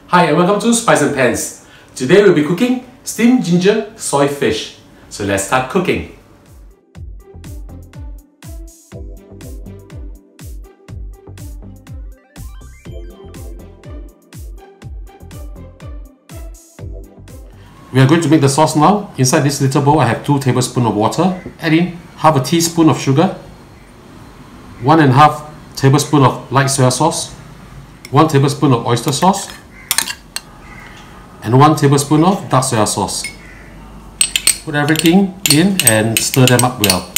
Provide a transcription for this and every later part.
Hi and welcome to Spice and Pans. Today we'll be cooking steamed ginger soy fish. So let's start cooking. We are going to make the sauce now. Inside this little bowl I have 2 tablespoons of water. Add in half a teaspoon of sugar, 1.5 tablespoons of light soy sauce, 1 tablespoon of oyster sauce, and 1 tablespoon of dark soy sauce. Put everything in and stir them up well.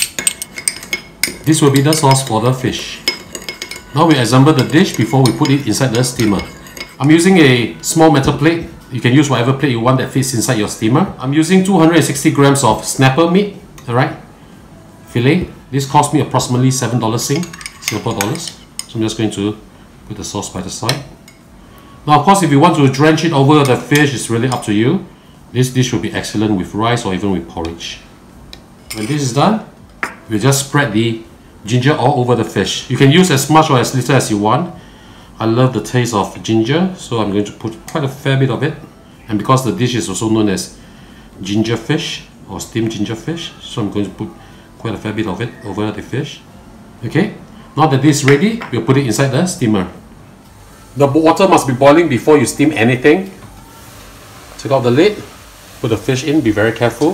This will be the sauce for the fish. Now we assemble the dish before we put it inside the steamer. I'm using a small metal plate. You can use whatever plate you want that fits inside your steamer. I'm using 260 grams of snapper meat, alright? Fillet. This cost me approximately $7 Singapore dollars. So I'm just going to put the sauce by the side. Now of course if you want to drench it over the fish, it's really up to you. This dish will be excellent with rice or even with porridge. When this is done, we'll just spread the ginger all over the fish. You can use as much or as little as you want. I love the taste of ginger, so I'm going to put quite a fair bit of it. And because the dish is also known as ginger fish or steamed ginger fish, so I'm going to put quite a fair bit of it over the fish. Okay, now that this is ready, we'll put it inside the steamer. The water must be boiling before you steam anything. Take out the lid, put the fish in, be very careful.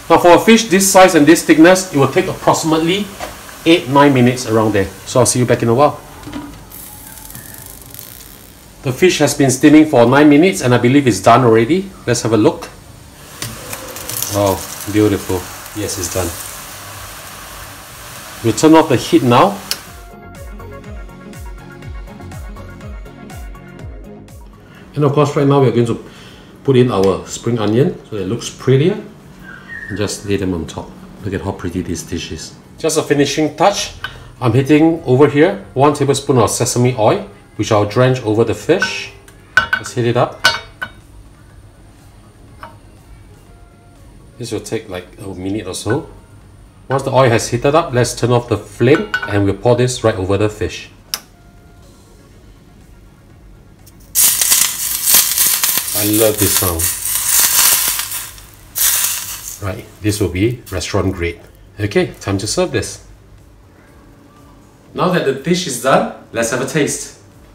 Now for a fish this size and this thickness, it will take approximately 8-9 minutes around there. So I'll see you back in a while. The fish has been steaming for 9 minutes and I believe it's done already. Let's have a look. Wow, beautiful. Yes, it's done. We'll turn off the heat now. And of course right now we're going to put in our spring onion so it looks prettier. And just lay them on top. Look at how pretty this dish is. Just a finishing touch. I'm hitting over here 1 tablespoon of sesame oil, which I'll drench over the fish. Let's heat it up. This will take like a minute or so. Once the oil has heated up, let's turn off the flame and we'll pour this right over the fish. I love this sound. Right, this will be restaurant grade. Okay, time to serve this. Now that the dish is done, let's have a taste.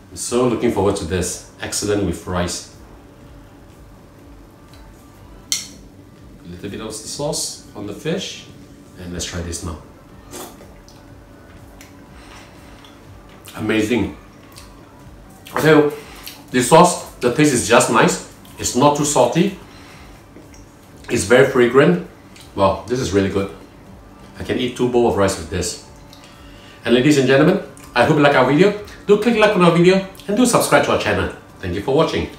I'm so looking forward to this. Excellent with rice. A little bit of the sauce on the fish. And let's try this now. Amazing. I tell you, this sauce, the taste is just nice. It's not too salty. It's very fragrant. Wow, this is really good. I can eat 2 bowls of rice with this. And ladies and gentlemen, I hope you like our video. Do click like on our video and do subscribe to our channel. Thank you for watching.